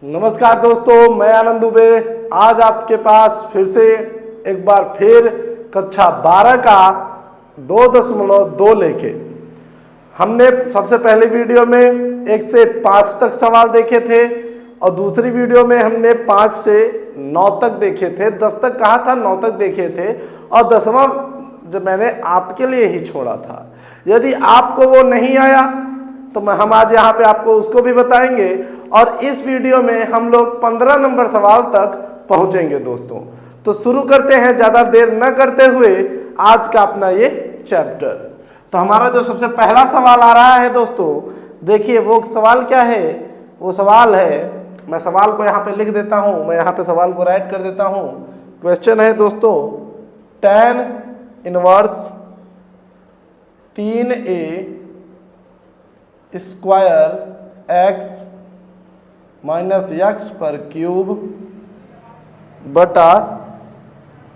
नमस्कार दोस्तों, मैं आनंद दुबे आज आपके पास फिर से एक बार फिर कक्षा 12 का 2.2 लेके हमने सबसे पहले वीडियो में 1 से 5 तक सवाल देखे थे और दूसरी वीडियो में हमने 5 से 9 तक देखे थे। 10 तक कहा था, 9 तक देखे थे और 10वां जब मैंने आपके लिए ही छोड़ा था। यदि आपको वो नहीं आया तो हम आज यहाँ पे आपको उसको भी बताएंगे और इस वीडियो में हम लोग 15 नंबर सवाल तक पहुंचेंगे दोस्तों। तो शुरू करते हैं ज़्यादा देर न करते हुए आज का अपना ये चैप्टर। तो हमारा जो सबसे पहला सवाल आ रहा है दोस्तों, देखिए वो सवाल क्या है। वो सवाल है, मैं सवाल को यहाँ पे लिख देता हूँ, मैं यहाँ पे सवाल को राइट कर देता हूँ। क्वेश्चन है दोस्तों, tan inverse 3a square x minus x पर क्यूब बटा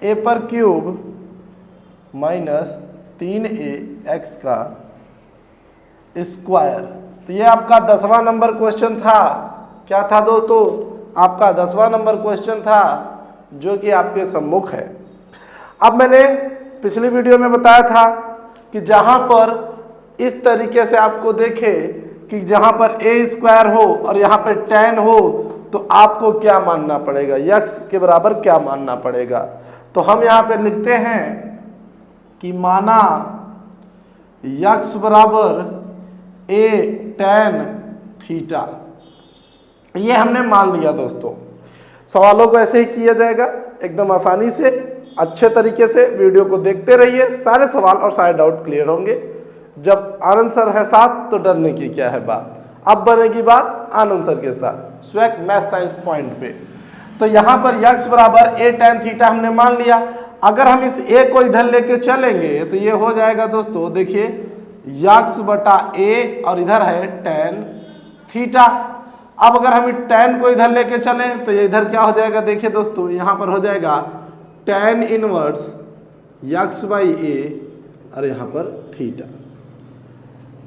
a पर क्यूब माइनस 3a x का स्क्वायर। तो ये आपका 10वां नंबर क्वेश्चन था। क्या था दोस्तों? आपका 10वां नंबर क्वेश्चन था जो कि आपके सम्मुख है। अब मैंने पिछली वीडियो में बताया था कि जहां पर इस तरीके से आपको देखे कि जहां पर a स्क्वायर हो और यहाँ पर tan हो तो आपको क्या मानना पड़ेगा, x के बराबर क्या मानना पड़ेगा। तो हम यहाँ पे लिखते हैं कि माना x बराबर a tan थीटा। ये हमने मान लिया दोस्तों। सवालों को ऐसे ही किया जाएगा एकदम आसानी से, अच्छे तरीके से। वीडियो को देखते रहिए, सारे सवाल और सारे डाउट क्लियर होंगे। जब आनंद सर है साथ तो डरने की क्या है बात। अब बनेगी बात आनंद सर के साथ स्वैक मैथ साइंस पॉइंट पे। तो यहाँ पर x बराबर a tan थीटा हमने मान लिया। अगर हम इस a को इधर लेके चलेंगे तो ये हो जाएगा दोस्तों, देखिए x बटा a और इधर है tan थीटा। अब अगर हम tan को इधर लेके चलें तो ये इधर क्या हो जाएगा, देखिए दोस्तों यहाँ पर हो जाएगा tan inverse x by a और यहाँ पर थीटा।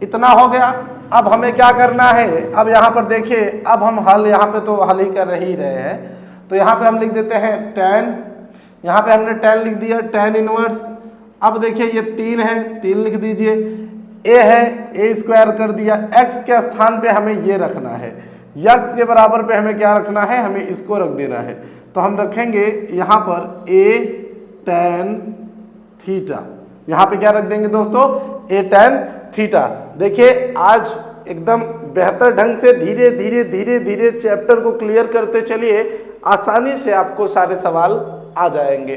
इतना हो गया। अब हमें क्या करना है, अब यहाँ पर देखिए, अब हम हल यहाँ पे तो हल ही कर ही रहे हैं। तो यहाँ पे हम लिख देते हैं tan, यहाँ पे हमने tan लिख दिया, tan इनवर्स। अब देखिए ये 3 है, 3 लिख दीजिए। a है, a स्क्वायर कर दिया। x के स्थान पे हमें ये रखना है, x के बराबर पे हमें क्या रखना है, हमें इसको रख देना है। तो हम रखेंगे यहाँ पर a tan थीटा। यहाँ पे क्या रख देंगे दोस्तों, a tan थीटा। देखिए आज एकदम बेहतर ढंग से धीरे धीरे धीरे धीरे चैप्टर को क्लियर करते चलिए, आसानी से आपको सारे सवाल आ जाएंगे।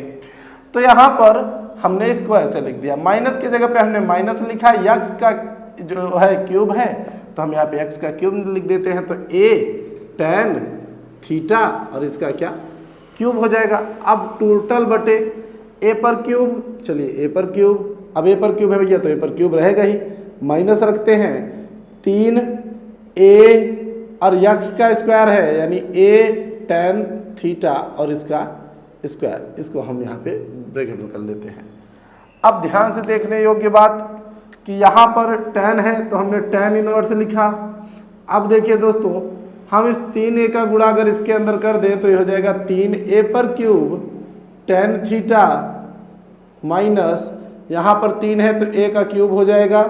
तो यहाँ पर हमने इसको ऐसे लिख दिया, माइनस की जगह पे हमने माइनस लिखा, x का जो है क्यूब है तो हम यहाँ पे x का क्यूब लिख देते हैं। तो a tan थीटा और इसका क्या क्यूब हो जाएगा। अब टोटल बटे a पर क्यूब, चलिए a पर क्यूब, अब a पर क्यूब है भैया तो a पर क्यूब रहेगा ही, माइनस रखते हैं 3a और x का स्क्वायर है यानी a tan थीटा और इसका स्क्वायर। इसको हम यहाँ पे ब्रैकेट में कर लेते हैं। अब ध्यान से देखने योग्य बात कि यहाँ पर tan है तो हमने tan इनवर्स लिखा। अब देखिए दोस्तों, हम इस 3a का गुणा अगर इसके अंदर कर दें तो ये हो जाएगा 3a पर क्यूब tan थीटा माइनस यहाँ पर 3 है तो a का क्यूब हो जाएगा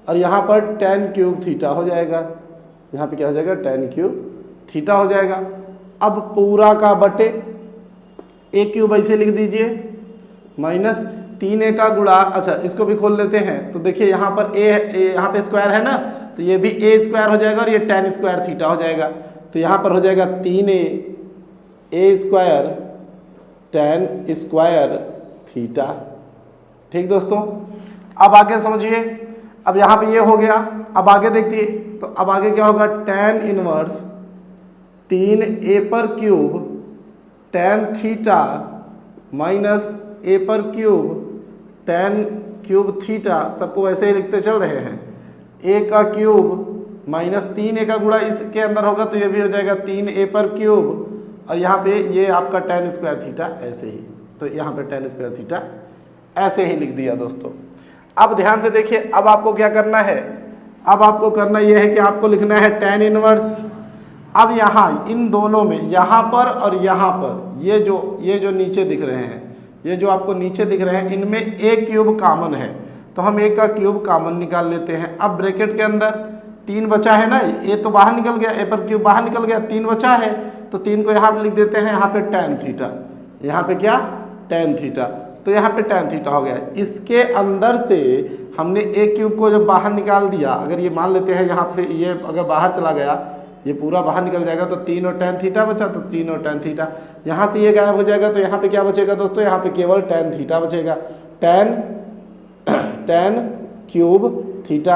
और यहाँ पर tan क्यूब थीटा हो जाएगा। यहाँ पे क्या हो जाएगा, tan क्यूब थीटा हो जाएगा। अब पूरा का बटे a क्यूब ऐसे लिख दीजिए माइनस 3a का गुणा, अच्छा इसको भी खोल लेते हैं। तो देखिए यहाँ पर a यहाँ पे स्क्वायर है ना, तो ये भी a स्क्वायर हो जाएगा और ये tan स्क्वायर थीटा हो जाएगा। तो यहाँ पर हो जाएगा 3a square tan square theta. ठीक दोस्तों, अब आगे समझिए। अब यहाँ पे ये हो गया। अब आगे देखिए, तो अब आगे क्या होगा, tan इनवर्स 3a पर cube tan theta minus a पर क्यूब tan क्यूब थीटा। सबको वैसे ही लिखते चल रहे हैं। a का क्यूब माइनस 3a का गुणा इसके अंदर होगा तो ये भी हो जाएगा 3a पर क्यूब और यहाँ पे ये आपका tan स्क्वायर थीटा ऐसे ही। तो यहाँ पे tan स्क्वायर थीटा ऐसे ही लिख दिया दोस्तों। अब ध्यान से देखिए, अब आपको क्या करना है, अब आपको करना यह है कि आपको लिखना है tan इनवर्स अब यहाँ इन दोनों में, यहाँ पर और यहाँ पर, ये जो नीचे दिख रहे हैं, ये जो आपको नीचे दिख रहे हैं, इनमें एक क्यूब कॉमन है, तो हम एक का क्यूब कॉमन निकाल लेते हैं। अब ब्रैकेट के अंदर 3 बचा है ना, ये तो बाहर निकल गया, ए पर क्यूब बाहर निकल गया, 3 बचा है, तो 3 को यहाँ पे लिख देते हैं, यहाँ पे tan थीटा, यहाँ पे क्या tan थीटा, तो यहाँ पे tan थीटा हो गया। इसके अंदर से हमने एक क्यूब को जब बाहर निकाल दिया, अगर ये मान लेते हैं यहाँ से ये अगर बाहर चला गया, ये पूरा बाहर निकल जाएगा, तो 3 और tan थीटा बचा, तो 3 और tan थीटा, यहाँ से ये गायब हो जाएगा, तो यहाँ पे क्या बचेगा दोस्तों, यहाँ पे केवल tan थीटा बचेगा, tan क्यूब थीटा।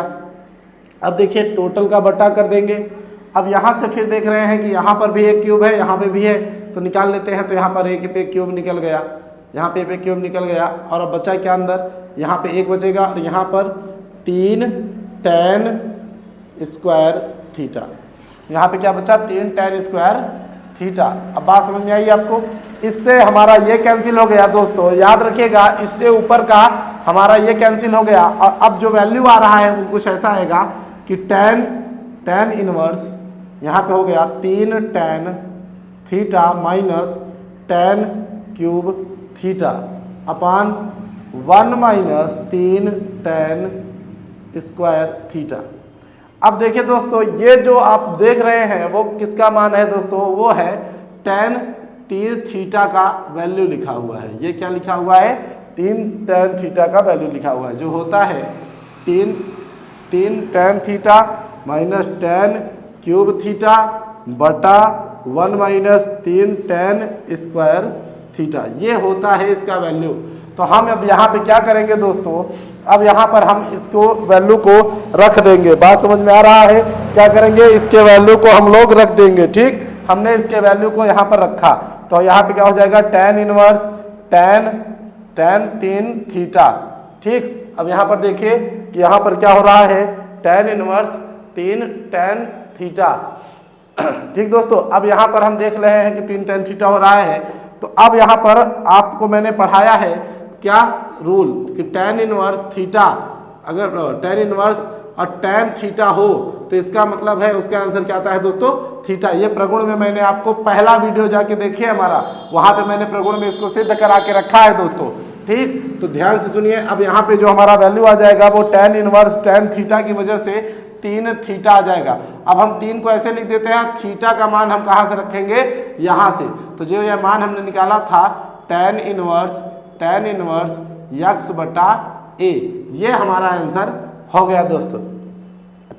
अब देखिए टोटल का बटा कर देंगे। अब यहाँ से फिर देख रहे हैं कि यहाँ पर भी एक क्यूब है, यहाँ पे भी है, तो निकाल लेते हैं, तो यहाँ पर एक पे क्यूब निकल गया, यहाँ पे एक क्यूब निकल गया, और अब बचा क्या अंदर, यहाँ पे एक बचेगा, और यहाँ पर 3 tan स्क्वायर थीटा, यहाँ पे क्या बचा 3 tan स्क्वायर थीटा। अब बात समझ में आई आपको, इससे हमारा ये कैंसिल हो गया दोस्तों, याद रखिएगा, इससे ऊपर का हमारा ये कैंसिल हो गया, और अब जो वैल्यू आ रहा है वो कुछ ऐसा आएगा कि tan इनवर्स यहाँ पे हो गया 3 tan theta minus tan cube theta upon 1 minus 3 tan square theta. अब देखिए दोस्तों, ये जो आप देख रहे हैं वो किसका मान है दोस्तों, वो है tan 3 थीटा का वैल्यू लिखा हुआ है। ये क्या लिखा हुआ है, 3 tan थीटा का वैल्यू लिखा हुआ है, जो होता है 3 tan theta minus tan cube theta बटा 1 माइनस 3 tan स्क्वायर थीटा, ये होता है इसका वैल्यू। तो हम अब यहाँ पे क्या करेंगे दोस्तों, अब यहाँ पर हम इसको वैल्यू को रख देंगे। बात समझ में आ रहा है, क्या करेंगे, इसके वैल्यू को हम लोग रख देंगे। ठीक, हमने इसके वैल्यू को यहाँ पर रखा, तो यहाँ पे क्या हो जाएगा tan इनवर्स tan 3 थीटा। ठीक, अब यहाँ पर देखिए कि यहाँ पर क्या हो रहा है, tan इनवर्स 3 tan थीटा। ठीक दोस्तों, अब यहाँ पर हम देख रहे हैं कि 3 tan थीटा हो रहा है, तो अब यहाँ पर आपको मैंने पढ़ाया है क्या रूल कि tan इनवर्स थीटा, अगर tan इनवर्स और tan थीटा हो तो इसका मतलब है उसका आंसर क्या आता है दोस्तों, थीटा। ये प्रगुण में मैंने आपको पहला वीडियो जाके देखिए हमारा, वहां पे मैंने प्रगुण में इसको सिद्ध करा के रखा है दोस्तों। ठीक, तो ध्यान से सुनिए, अब यहाँ पे जो हमारा वैल्यू आ जाएगा वो tan इनवर्स tan थीटा की वजह से 3 थीटा आ जाएगा। अब हम 3 को ऐसे लिख देते हैं, थीटा का मान हम कहाँ से रखेंगे, यहाँ से, तो जो ये मान हमने निकाला था tan इनवर्स x बटा a, ये हमारा आंसर हो गया दोस्तों।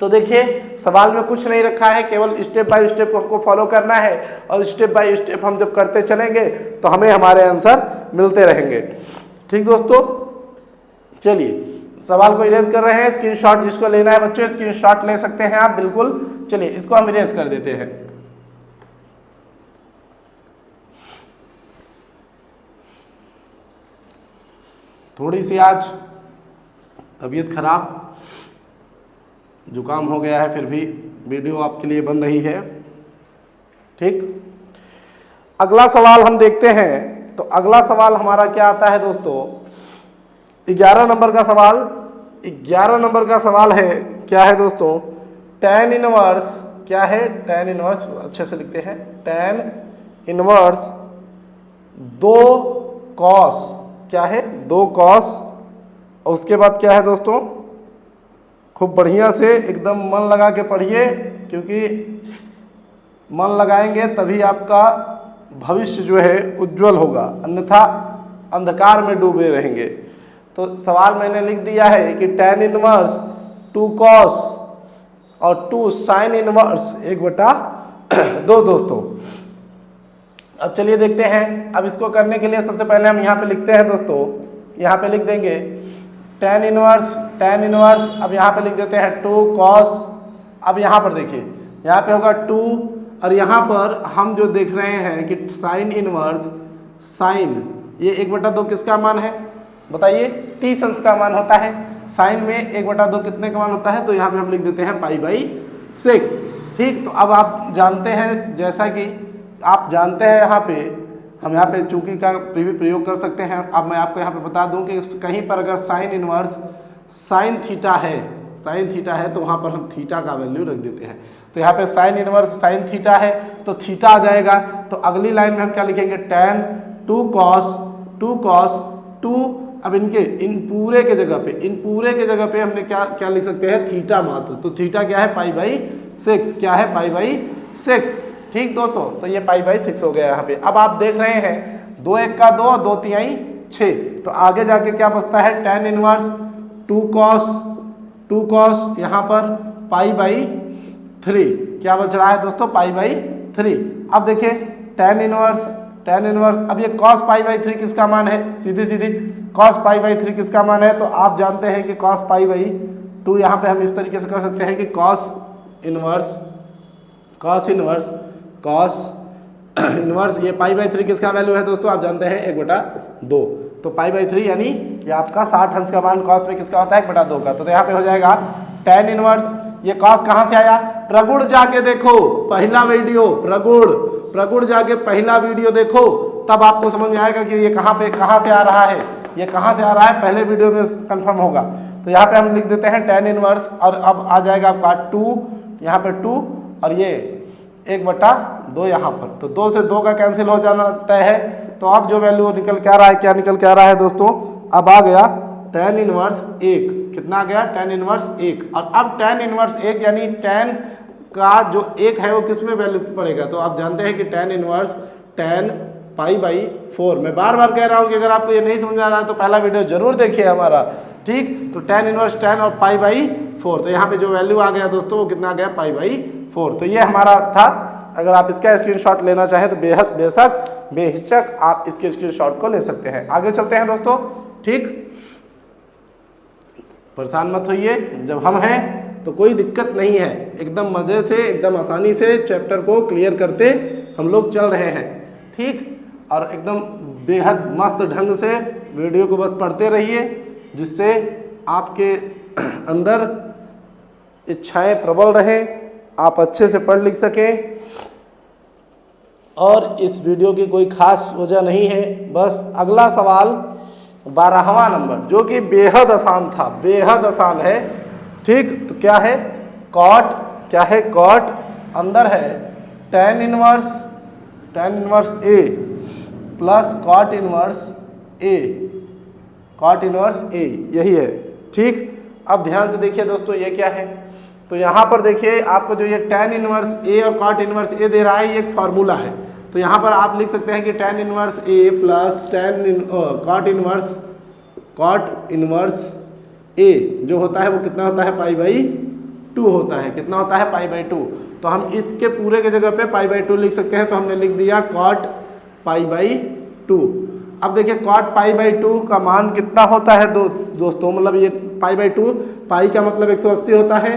तो देखिए सवाल में कुछ नहीं रखा है, केवल स्टेप बाय स्टेप हमको फॉलो करना है, और स्टेप बाय स्टेप हम जब करते चलेंगे तो हमें हमारे आंसर मिलते रहेंगे। ठीक दोस्तों, चलिए सवाल को इरेज कर रहे हैं, स्क्रीनशॉट जिसको लेना है बच्चों स्क्रीनशॉट ले सकते हैं आप बिल्कुल। चलिए इसको हम इरेज कर देते हैं। थोड़ी सी आज तबीयत खराब, जुकाम हो गया है, फिर भी वीडियो आपके लिए बन रही है। ठीक, अगला सवाल हम देखते हैं। तो अगला सवाल हमारा क्या आता है दोस्तों, 11 नंबर का सवाल। 11 नंबर का सवाल है, क्या है दोस्तों, tan इनवर्स, क्या है tan इनवर्स, अच्छे से लिखते हैं, tan इनवर्स 2 cos, क्या है 2 cos, और उसके बाद क्या है दोस्तों, खूब बढ़िया से एकदम मन लगा के पढ़िए, क्योंकि मन लगाएंगे तभी आपका भविष्य जो है उज्जवल होगा, अन्यथा अंधकार में डूबे रहेंगे। तो सवाल मैंने लिख दिया है कि tan इनवर्स 2 cos और 2 sin इनवर्स 1/2 दोस्तों। अब चलिए देखते हैं। अब इसको करने के लिए सबसे पहले हम यहाँ पे लिखते हैं दोस्तों, यहाँ पे लिख देंगे tan इनवर्स, अब यहाँ पे लिख देते हैं 2 cos। अब यहाँ पर देखिए, यहाँ पे होगा 2, और यहाँ पर हम जो देख रहे हैं कि sin इनवर्स, sin ये 1/2 किसका मान है बताइए, t अंश का मान होता है। साइन में 1/2 कितने का मान होता है, तो यहाँ पे हम लिख देते हैं π/6। ठीक, तो अब आप जानते हैं, जैसा कि आप जानते हैं, यहाँ पे हम यहाँ पे चूंकि का भी प्रयोग कर सकते हैं। अब मैं आपको यहाँ पे बता दूं कि कहीं पर अगर साइन इनवर्स साइन थीटा है तो वहाँ पर हम थीटा का वैल्यू रख देते हैं। तो यहाँ पे साइन इनवर्स साइन थीटा है तो थीटा आ जाएगा। तो अगली लाइन में हम क्या लिखेंगे, tan 2 cos 2। अब इन पूरे के जगह पे हमने क्या लिख सकते हैं, थीटा मात्र। तो थीटा क्या है, π/6। क्या है, π/6। ठीक दोस्तों, तो ये π/6 हो गया यहाँ पे। अब आप देख रहे हैं 2 1 का 2 2 3 6, तो आगे जाके क्या बचता है, tan इनवर्स 2 cos यहाँ पर π/3। क्या बच रहा है दोस्तों, π/3। अब देखिए tan इनवर्स अब ये cos π/3 किसका मान है, सीधी cos π/3 किसका मान है, तो आप जानते हैं कि cos π/2 यहाँ पे हम इस तरीके से कर सकते हैं कि cos इनवर्स ये π/3 किसका वैल्यू है दोस्तों, आप जानते हैं 1/2। तो π/3 यानी ये आपका 60 अंश का मान cos में किसका होता है, 1/2 का। तो यहाँ पे हो जाएगा tan इनवर्स, ये cos कहाँ से आया, प्रगुण जाके देखो पहला वीडियो, प्रगुण जाके पहला वीडियो देखो, तब आपको समझ में आएगा कि ये कहाँ से आ रहा है, पहले वीडियो में कंफर्म होगा। तो यहाँ पे हम लिख देते हैं tan इनवर्स, और अब आ जाएगा आपका 2, यहाँ पे 2 और ये 1/2 यहाँ पर। तो 2 से 2 का कैंसिल हो जाना तय है। तो अब जो वैल्यू निकल के आ रहा है, क्या निकल के आ रहा है दोस्तों, अब आ गया tan इनवर्स 1। कितना आ गया, tan इनवर्स 1। और अब tan इनवर्स 1 यानी tan का जो 1 है वो किस में वैल्यू पड़ेगा, तो आप जानते हैं कि tan इनवर्स tan π/4। मैं बार बार कह रहा हूँ कि अगर आपको ये नहीं समझ आ रहा है तो पहला वीडियो जरूर देखिए हमारा, ठीक। तो tan इनवर्स tan और π/4, तो यहाँ पे जो वैल्यू आ गया दोस्तों वो कितना आ गया, π/4। तो ये हमारा था। अगर आप इसका स्क्रीनशॉट लेना चाहें तो बेहिचक आप इसके स्क्रीनशॉट को ले सकते हैं। आगे चलते हैं दोस्तों, ठीक। परेशान मत होइए, जब हम हैं तो कोई दिक्कत नहीं है, एकदम मजे से एकदम आसानी से चैप्टर को क्लियर करते हम लोग चल रहे हैं, ठीक। और एकदम बेहद मस्त ढंग से वीडियो को बस पढ़ते रहिए, जिससे आपके अंदर इच्छाएं प्रबल रहें, आप अच्छे से पढ़ लिख सकें। और इस वीडियो की कोई खास वजह नहीं है, बस अगला सवाल 12वां नंबर जो कि बेहद आसान था, बेहद आसान है, ठीक। तो क्या है, कॉट अंदर है tan inverse A plus cot inverse A, यही है, ठीक। अब ध्यान से देखिए दोस्तों, ये क्या है, तो यहाँ पर देखिए आपको जो ये tan इनवर्स A और cot इनवर्स A दे रहा है, ये एक फार्मूला है। तो यहाँ पर आप लिख सकते हैं कि tan inverse A plus cot inverse A जो होता है वो कितना होता है, π/2 होता है। कितना होता है, π/2। तो हम इसके पूरे के जगह पे π/2 लिख सकते हैं, तो हमने लिख दिया cot π/2। अब देखिए cot π/2 का मान कितना होता है दोस्तों, मतलब ये π/2, पाई का मतलब 180 होता है,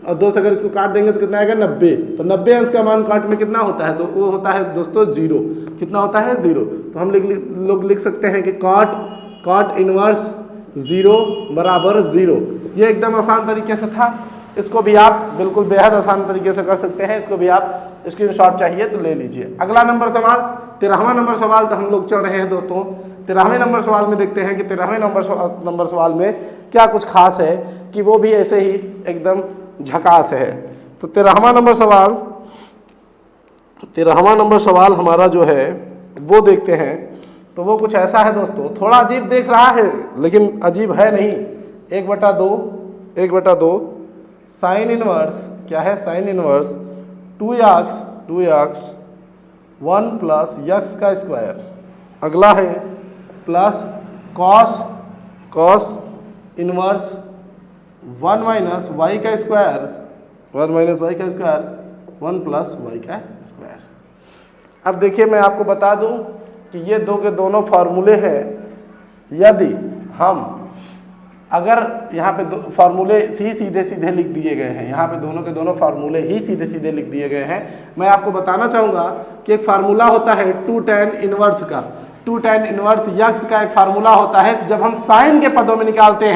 और 2 से अगर इसको काट देंगे तो कितना आएगा, 90। तो 90 अंश का मान cot में कितना होता है, तो वो होता है दोस्तों 0। कितना होता है, 0। तो हम लोग लिख सकते हैं कि cot इनवर्स 0 बराबर 0। ये एकदम आसान तरीके से था, इसको भी आप बिल्कुल बेहद आसान तरीके से कर सकते हैं। इसको भी आप स्क्रीनशॉट चाहिए तो ले लीजिए। अगला नंबर सवाल 13वां नंबर सवाल, तो हम लोग चल रहे हैं दोस्तों 13वें नंबर सवाल में। देखते हैं कि 13वें नंबर सवाल में क्या कुछ खास है, कि वो भी ऐसे ही एकदम झकास है। तो 13वां नंबर सवाल हमारा जो है वो देखते हैं, तो वो कुछ ऐसा है दोस्तों, थोड़ा अजीब देख रहा है लेकिन अजीब है नहीं। 1/2 साइन इनवर्स, क्या है, sine inverse 2x 1 plus x का स्क्वायर। अगला है plus cos inverse 1 minus y का स्क्वायर 1 प्लस वाई का स्क्वायर। अब देखिए मैं आपको बता दूं कि ये दो के दोनों फार्मूले हैं। यदि हम अगर यहाँ पे फार्मूले ही सीधे लिख दिए गए हैं, यहाँ पे दोनों के दोनों फार्मूले ही सीधे लिख दिए गए हैं। मैं आपको बताना चाहूँगा कि एक फार्मूला होता है 2 tan इनवर्स का, 2 tan इनवर्स यक्स का एक फार्मूला होता है। जब हम साइन के पदों में निकालते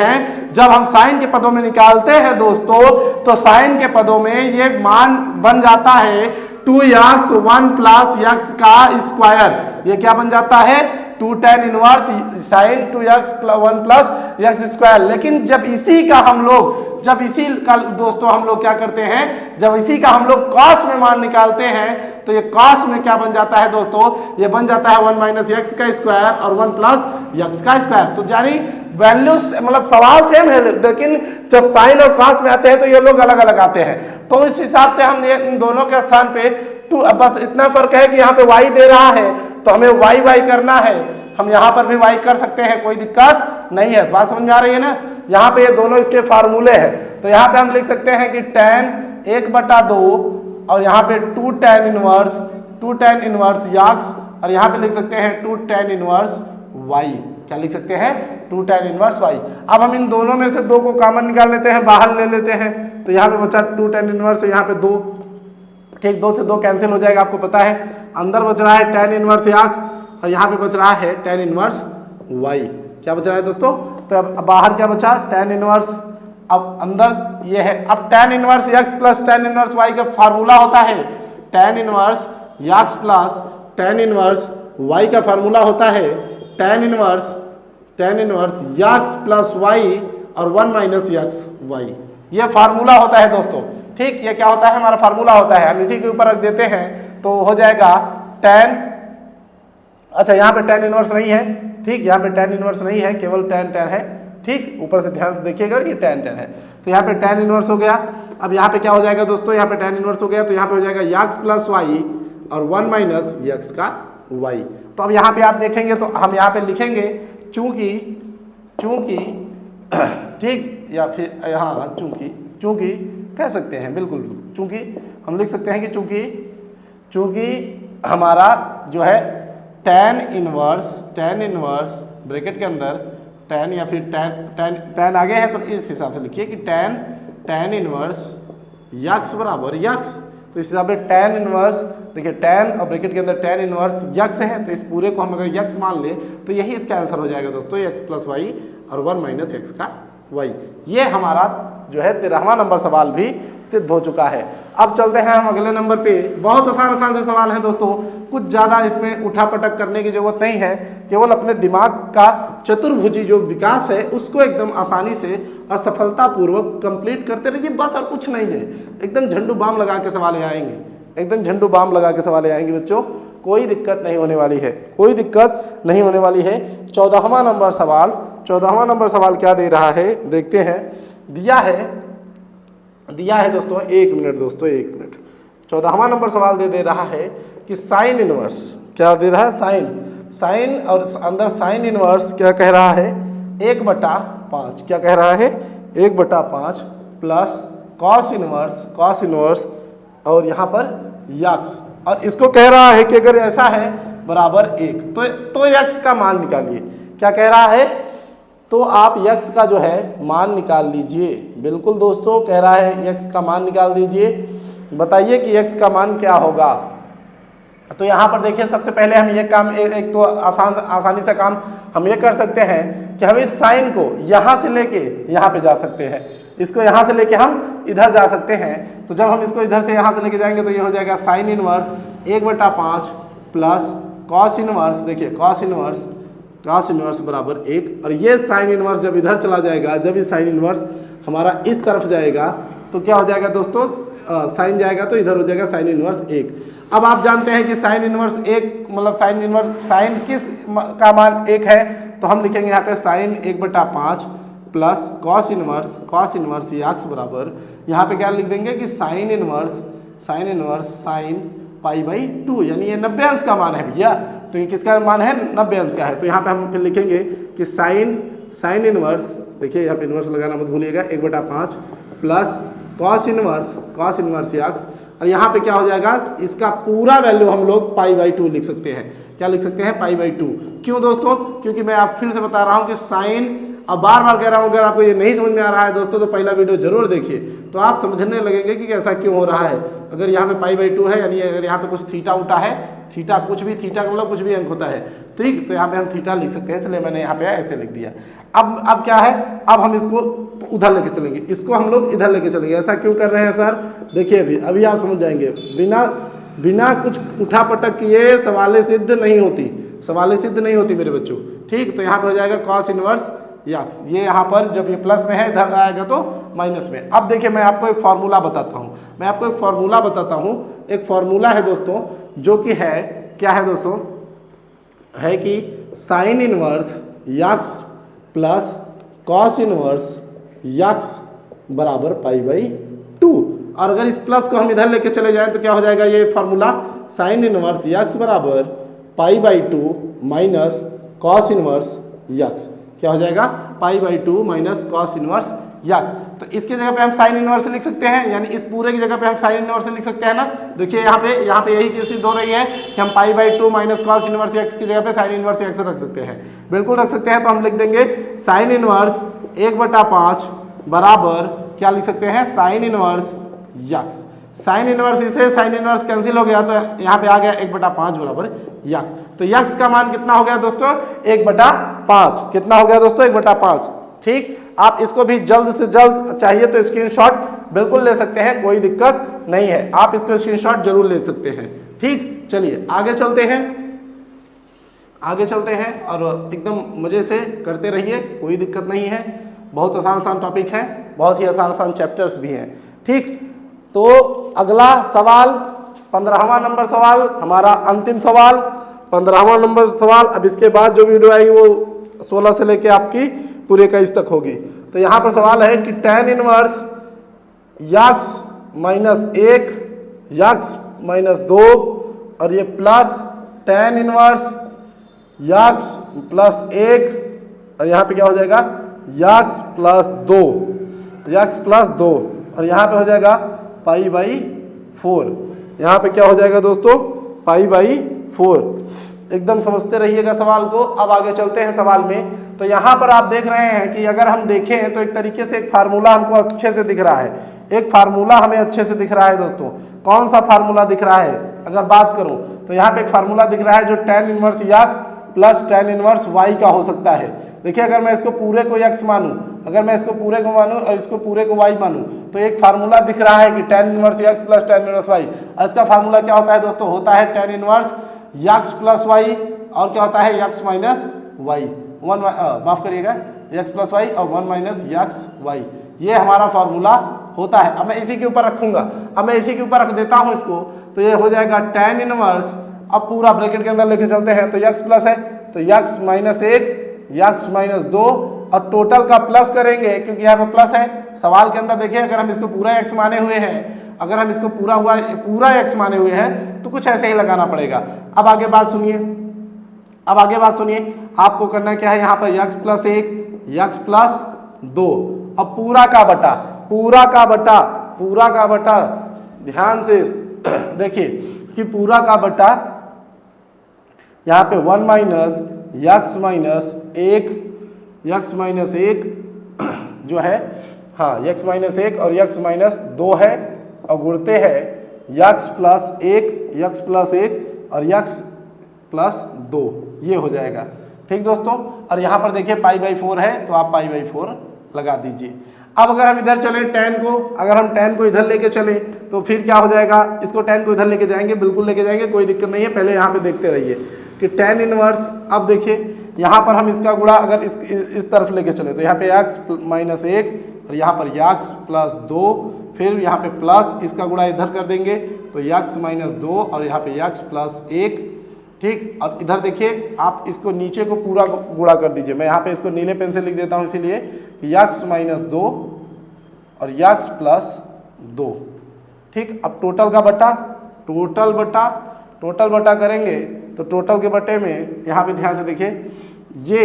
हैं, दोस्तों, तो साइन के पदों में ये मान बन जाता है 2x 1 प्लस यक्स का स्क्वायर। ये क्या बन जाता है, 2 tan inverse sin 2x 1 plus x square. लेकिन जब इसी का हम लोग दोस्तों हम लोग क्या करते हैं, जब इसी का हम लोग cos में मान निकालते हैं तो ये cos में क्या बन जाता है दोस्तों, ये बन जाता है 1 माइनस एक्स का स्क्वायर और 1 प्लस एक्स का स्क्वायर। तो यानी वैल्यूज मतलब सवाल सेम है, लेकिन जब साइन और cos में आते हैं तो ये लोग अलग अलग आते हैं। तो इस हिसाब से हम इन दोनों के स्थान पे बस इतना फर्क है कि यहाँ पे y दे रहा है तो हमें y करना है, हम यहाँ पर भी y कर सकते हैं, कोई दिक्कत नहीं है। बात समझ में आ रही है ना। यहाँ पे ये दोनों इसके फार्मूले हैं, तो यहाँ पे हम लिख सकते हैं कि tan 1/2 और यहाँ पे 2 tan इनवर्स यक्स, और यहाँ पे लिख सकते हैं 2 tan इनवर्स y। क्या लिख सकते हैं, 2 tan इनवर्स y। अब हम इन दोनों में से 2 को कॉमन निकाल लेते हैं, बाहर ले लेते हैं, तो यहाँ पे बचा 2 tan इनवर्स, यहाँ पे 2, ठीक, 2 से 2 कैंसिल हो जाएगा, आपको पता है। अंदर बच रहा है tan इनवर्स x और यहाँ पे बच रहा है tan इनवर्स y। क्या बच रहा है दोस्तों, तो अब बाहर क्या बचा, tan इनवर्स, अब अंदर ये है। अब tan inverse x plus tan inverse y का फार्मूला होता है tan inverse x plus tan inverse y का फार्मूला होता है tan inverse x plus y और 1 माइनस एक्स y। ये फार्मूला होता है दोस्तों, ठीक। ये क्या होता है, हमारा फार्मूला होता है। हम इसी के ऊपर रख देते हैं तो हो जाएगा tan, अच्छा यहाँ पे tan इनवर्स नहीं है, ठीक, यहाँ पे tan इनवर्स नहीं है, केवल tan है, ठीक। ऊपर से ध्यान से देखिएगा, ये tan है, तो यहाँ पे tan इनवर्स हो गया। अब यहाँ पे क्या हो जाएगा दोस्तों, यहाँ पे tan इनवर्स हो गया तो यहाँ पे हो जाएगा x प्लस वाई और 1 माइनस एक्स का y। तो अब यहाँ पे आप देखेंगे तो हम यहाँ पे लिखेंगे चूंकि ठीक, या फिर यहाँ चूंकि कह सकते हैं, बिल्कुल चूंकि हम लिख सकते हैं कि चूंकि हमारा जो है tan इनवर्स ब्रैकेट के अंदर tan या फिर tan आगे है तो इस हिसाब से लिखिए कि tan इनवर्स यक्स बराबर यक्स। तो इस हिसाब से tan इनवर्स, देखिए tan और ब्रैकेट के अंदर tan इनवर्स यक्स है, तो इस पूरे को हम अगर यक्स मान ले तो यही इसका आंसर हो जाएगा दोस्तों, x प्लस वाई और 1 माइनस एक्स का y। ये हमारा जो है 13वां नंबर सवाल भी सिद्ध हो चुका है। अब चलते हैं हम अगले नंबर पे। बहुत आसान से सवाल है दोस्तों, कुछ ज़्यादा इसमें उठापटक करने की जरूरत नहीं है, केवल अपने दिमाग का चतुर्भुजी जो विकास है उसको एकदम आसानी से और सफलतापूर्वक कंप्लीट करते रहिए, बस और कुछ नहीं है। एकदम झंडू बाम लगा के सवाल आएंगे, एकदम झंडू बाम लगा के सवाल आएंगे बच्चों, कोई दिक्कत नहीं होने वाली है, कोई दिक्कत नहीं होने वाली है। 14वां नंबर सवाल क्या दे रहा है देखते हैं। दिया है दोस्तों, एक मिनट 14वां नंबर सवाल दे रहा है कि साइन इनवर्स, क्या दे रहा है, साइन और अंदर साइन इनवर्स क्या कह रहा है, 1/5, क्या कह रहा है 1/5 प्लस कॉस इनवर्स और यहाँ पर यक्स, और इसको कह रहा है कि अगर ऐसा है बराबर 1 तो यक्स का मान निकालिए। क्या कह रहा है, तो आप यक्स का जो है मान निकाल लीजिए। बिल्कुल दोस्तों, कह रहा है यक्स का मान निकाल दीजिए, बताइए कि यक्स का मान क्या होगा। तो यहाँ पर देखिए, सबसे पहले हम ये काम एक तो आसानी से काम हम ये कर सकते हैं कि हम इस साइन को यहाँ से लेके यहाँ पे जा सकते हैं, इसको यहाँ से लेके हम इधर जा सकते हैं। तो जब हम इसको इधर से यहाँ से लेके जाएंगे तो ये हो जाएगा sine inverse 1/5 plus cos inverse, देखिए कॉस इनवर्स बराबर 1, और ये साइन इनवर्स जब इधर चला जाएगा, जब ये साइन इनवर्स हमारा इस तरफ जाएगा तो क्या हो जाएगा दोस्तों, साइन जाएगा तो इधर हो जाएगा साइन इनवर्स 1। अब आप जानते हैं कि साइन इनवर्स 1 मतलब साइन किस का मान 1 है, तो हम लिखेंगे यहाँ पे sine 1/5 plus cos inverse x बराबर, यहाँ पे क्या लिख देंगे कि साइन इनवर्स साइन π/2, यानी ये 90 अंश का मान है भैया। तो ये किसका मान है, 90 अंश का है। तो यहाँ पे हम फिर लिखेंगे कि साइन इनवर्स, देखिए यहाँ पे इनवर्स लगाना मत भूलिएगा, 1/5 प्लस कॉस इनवर्स यक्स, और यहाँ पे क्या हो जाएगा, इसका पूरा वैल्यू हम लोग π/2 लिख सकते हैं। क्या लिख सकते हैं, π/2। क्यों दोस्तों, क्योंकि मैं आप फिर से बता रहा हूँ कि साइन, अब बार कह रहा हूँ, अगर आपको ये नहीं समझ में आ रहा है दोस्तों तो पहला वीडियो जरूर देखिए, तो आप समझने लगेंगे कि ऐसा क्यों हो रहा है। अगर यहाँ पे π/2 है, यानी अगर यहाँ पे कुछ थीटा उठा है, थीटा का मतलब कुछ भी अंक होता है, ठीक, तो यहाँ पे हम थीटा लिख सकते हैं, इसलिए मैंने यहाँ पे ऐसे लिख दिया। अब क्या है, अब हम इसको उधर लेके चलेंगे, इसको हम लोग इधर लेके चलेंगे। ऐसा क्यों कर रहे हैं सर, देखिए अभी आप समझ जाएंगे। बिना कुछ उठापटक किए सवालें सिद्ध नहीं होती, सवाल सिद्ध नहीं होती मेरे बच्चों। ठीक, तो यहाँ पे हो जाएगा कॉस इनवर्स यक्स। ये यहाँ पर जब ये प्लस में है इधर आएगा तो माइनस में। अब देखिए मैं आपको एक फार्मूला बताता हूँ, मैं आपको एक फार्मूला बताता हूँ। एक फार्मूला है दोस्तों जो कि है, क्या है दोस्तों, है कि sine inverse x plus cos inverse x बराबर पाई बाई 2। और अगर इस प्लस को हम इधर लेके चले जाएं तो क्या हो जाएगा ये फार्मूला, साइन इनवर्स यक्स बराबर pi by 2 minus cos inverse x. क्या हो जाएगा, pi by 2 minus cos inverse x. तो इसकी जगह पे हम साइन इनवर्स लिख सकते हैं, यानी इस पूरे की जगह पे हम साइन इनवर्स लिख सकते हैं ना। देखिए यहाँ पे यही चीज सिद्ध हो रही है कि हम pi by 2 minus cos inverse x की जगह पे साइन इनवर्स यक्स रख सकते हैं। बिल्कुल रख सकते हैं। तो हम लिख देंगे साइन इनवर्स 1/5 बराबर क्या लिख सकते हैं, sine inverse x. Sine inverse इसे साइन इनवर्स कैंसिल हो गया तो यहाँ पे आ गया 1/5 बराबर यक्स। तो यक्स का मान कितना हो गया दोस्तों, 1/5। कितना हो गया दोस्तों, 1/5। ठीक, आप इसको भी जल्द से जल्द चाहिए तो स्क्रीनशॉट बिल्कुल ले सकते हैं, कोई दिक्कत नहीं है, आप इसको स्क्रीनशॉट जरूर ले सकते हैं। ठीक, चलिए आगे चलते हैं, आगे चलते हैं और एकदम मजे से करते रहिए, कोई दिक्कत नहीं है। बहुत आसान आसान टॉपिक है, बहुत ही आसान आसान चैप्टर्स भी हैं। ठीक, तो अगला सवाल 15वां नंबर सवाल, हमारा अंतिम सवाल 15वां नंबर सवाल। अब इसके बाद जो वीडियो आएगी वो 16 से लेके आपकी पूरे 21 तक होगी। तो यहाँ पर सवाल है कि tan inverse x minus 1 x minus 2 और ये plus tan inverse x plus 1 और यहाँ पे क्या हो जाएगा, यक्स प्लस 2, यक्स प्लस 2 और यहाँ पे हो जाएगा पाई बाई 4। यहाँ पे क्या हो जाएगा दोस्तों, पाई बाई 4। एकदम समझते रहिएगा सवाल को। अब आगे चलते हैं सवाल में। तो यहाँ पर आप देख रहे हैं कि अगर हम देखें तो एक तरीके से एक फार्मूला हमको अच्छे से दिख रहा है, एक फार्मूला हमें अच्छे से दिख रहा है दोस्तों। कौन सा फार्मूला दिख रहा है, अगर बात करूं तो यहाँ पे एक फार्मूला दिख रहा है जो tan inverse x plus tan inverse y का हो सकता है। देखिए अगर मैं इसको पूरे को x मानूं, अगर मैं इसको पूरे को मानूं और इसको पूरे को y मानूं तो एक फार्मूला दिख रहा है कि tan inverse x plus tan inverse y। और इसका फार्मूला क्या होता है दोस्तों, होता है tan inverse x plus y और क्या होता है x माइनस y, माफ करिएगा x प्लस y और 1 माइनस x y। ये हमारा फार्मूला होता है। अब मैं इसी के ऊपर रखूंगा, अब मैं इसी के ऊपर रख देता हूं इसको, तो ये हो जाएगा tan इनवर्स, अब पूरा ब्रैकेट के अंदर लेके चलते हैं तो x प्लस है तो x माइनस 1 x माइनस 2 और टोटल का प्लस करेंगे क्योंकि यहाँ पे प्लस है। सवाल के अंदर देखिए अगर हम इसको पूरा x माने हुए हैं, अगर हम इसको पूरा x माने हुए हैं तो कुछ ऐसे ही लगाना पड़ेगा। अब आगे बात सुनिए, अब आगे बात सुनिए, आपको करना क्या है, यहाँ पर x प्लस 1 x प्लस 2 अब पूरा का बटा, पूरा का बटा, पूरा का बटा, ध्यान से देखिए कि पूरा का बटा यहाँ पे 1 माइनस x माइनस 1 जो है, हाँ x माइनस 1 और x माइनस 2 है और गुणते हैं x प्लस 1 और x प्लस 2, ये हो जाएगा। ठीक दोस्तों, और यहाँ पर देखिए पाई बाई 4 है तो आप पाई बाई 4 लगा दीजिए। अब अगर हम इधर चले tan को, अगर हम tan को इधर लेके चले तो फिर क्या हो जाएगा, इसको tan को इधर लेके जाएंगे, बिल्कुल लेके जाएंगे, कोई दिक्कत नहीं है। पहले यहाँ पे देखते रहिए कि tan इनवर्स, अब देखिए यहाँ पर हम इसका गुणा अगर इस तरफ लेके चले तो यहाँ पे x माइनस 1 और यहाँ पर x प्लस 2, फिर यहाँ पे प्लस इसका गुणा इधर कर देंगे तो x माइनस 2 और यहाँ पे x प्लस 1। ठीक, अब इधर देखिए आप इसको नीचे को पूरा गुणा कर दीजिए। मैं यहाँ पे इसको नीले पेन से लिख देता हूँ इसीलिए x माइनस 2 और x प्लस 2। ठीक, अब टोटल का बटा, टोटल बटा करेंगे तो टोटल के बटे में यहाँ पे ध्यान से देखिए, ये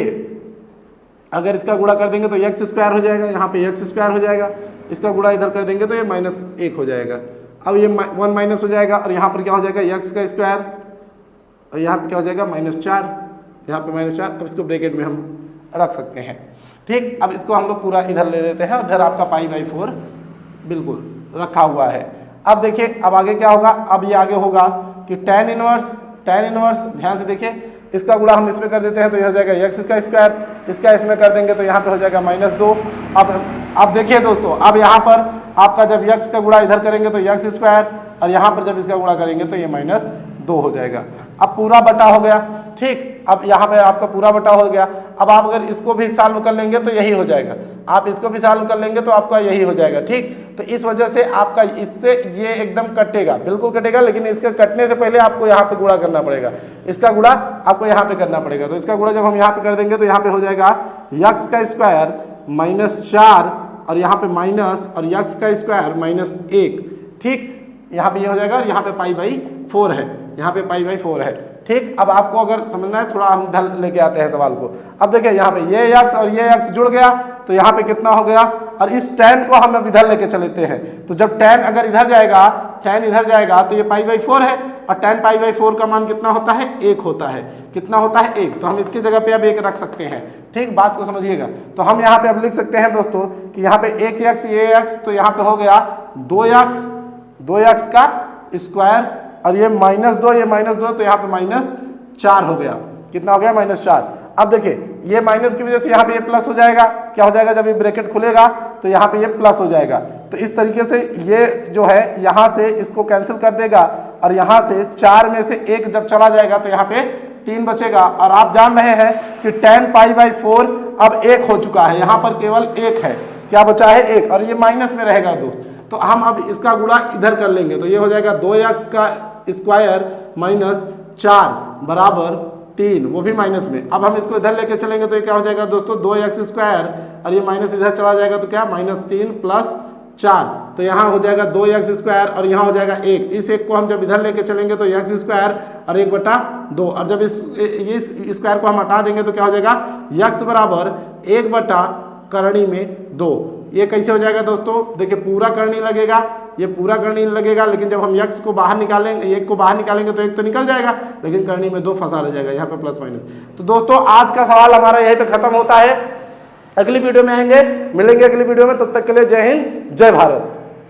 अगर इसका गुणा कर देंगे तो x स्क्वायर हो जाएगा, यहाँ पे x स्क्वायर हो जाएगा, इसका गुणा इधर कर देंगे तो ये माइनस 1 हो जाएगा। अब ये 1 माइनस हो जाएगा और यहाँ पर क्या हो जाएगा x का स्क्वायर और यहाँ पे क्या हो जाएगा -4, यहाँ पे -4। अब इसको ब्रैकेट में हम रख सकते हैं। ठीक, अब इसको हम लोग पूरा इधर ले लेते हैं और इधर आपका पाई बाई 4 बिल्कुल रखा हुआ है। अब देखिए अब आगे क्या होगा, अब ये आगे होगा कि tan इनवर्स ध्यान से देखिए, इसका गुणा हम इसमें कर देते हैं तो यह हो जाएगा x का स्क्वायर, इसका इसमें कर देंगे तो यहाँ पे हो जाएगा -2। अब देखिए दोस्तों, अब यहाँ पर आपका जब x का गुणा इधर करेंगे तो x स्क्वायर और यहाँ पर जब इसका गुणा करेंगे तो ये 2 हो जाएगा। अब पूरा बटा हो गया, ठीक। अब यहाँ पे आपका पूरा बटा हो गया। अब आप अगर इसको भी सॉल्व कर लेंगे तो यही हो जाएगा, आप इसको भी सॉल्व कर लेंगे तो आपका यही हो जाएगा, ठीक। तो इस वजह से आपका इससे ये एकदम कटेगा, बिल्कुल कटेगा, लेकिन इसके कटने से पहले आपको यहाँ पे गुणा करना पड़ेगा, इसका गुणा आपको यहाँ पे करना पड़ेगा। तो इसका गुणा जब हम यहाँ पे कर देंगे तो यहाँ पे हो जाएगा यक्स का स्क्वायर -4 और यहाँ पे माइनस और यक्स का स्क्वायर -1, ठीक। यहाँ पे ये हो जाएगा और यहाँ पे π/4 है, यहाँ पे π/4 है, ठीक। अब आपको अगर समझना है थोड़ा हम इधर लेके आते हैं सवाल को। अब देखिए यहाँ पे ये यक्स और ये यक्स जुड़ गया तो यहाँ पे कितना हो गया, और इस tan को हम अब इधर लेके चलते हैं। तो जब tan अगर इधर जाएगा, tan इधर जाएगा तो ये π/4 है, और tan π/4 का मान कितना होता है, 1 होता है। कितना होता है, 1। तो हम इसकी जगह पे अब 1 रख सकते हैं, ठीक। बात को समझिएगा। तो हम यहाँ पे अब लिख सकते हैं दोस्तों कि यहाँ पे 1x ये x, तो यहाँ पे हो गया 2x का स्क्वायर, और ये -2 ये -2, तो यहाँ पे -4 हो गया। कितना हो गया, -4। अब देखिए ये माइनस की वजह से यहाँ पे ये प्लस हो जाएगा। क्या हो जाएगा, जब ये ब्रैकेट खुलेगा तो यहाँ पे ये प्लस हो जाएगा। तो इस तरीके से ये जो है यहाँ से इसको कैंसिल कर देगा, और यहाँ से 4 में से 1 जब चला जाएगा तो यहाँ पे 3 बचेगा। और आप जान रहे हैं कि tan π/4 अब 1 हो चुका है, यहाँ पर केवल 1 है, क्या बचा है, 1, और ये माइनस में रहेगा दोस्त। तो हम अब इसका गुणा इधर कर लेंगे, तो ये हो जाएगा 2x का स्क्वायर -4 बराबर 3, वो भी माइनस में। अब हम इसको इधर लेके चलेंगे तो ये क्या हो जाएगा दोस्तों, 2x स्क्वायर, और ये माइनस इधर चला जाएगा तो क्या, -3 + 4, तो यहाँ हो जाएगा 2x स्क्वायर, और यहाँ हो जाएगा 1। इस 1 को हम जब इधर लेके चलेंगे तो x स्क्वायर और 1/2, और जब इस स्क्वायर को हम हटा देंगे तो क्या हो जाएगा, x बराबर 1/करणी में 2। ये कैसे हो जाएगा दोस्तों, देखिए पूरा करनी लगेगा, ये पूरा करनी लगेगा, लेकिन जब हम x को बाहर निकालेंगे, 1 को बाहर निकालेंगे तो 1 तो निकल जाएगा, लेकिन करनी में 2 फंसा रह जाएगा, यहाँ पे प्लस माइनस। तो दोस्तों आज का सवाल हमारा यहीं पे खत्म होता है। अगली वीडियो में आएंगे, मिलेंगे अगली वीडियो में, तब तक के लिए जय हिंद, जय भारत।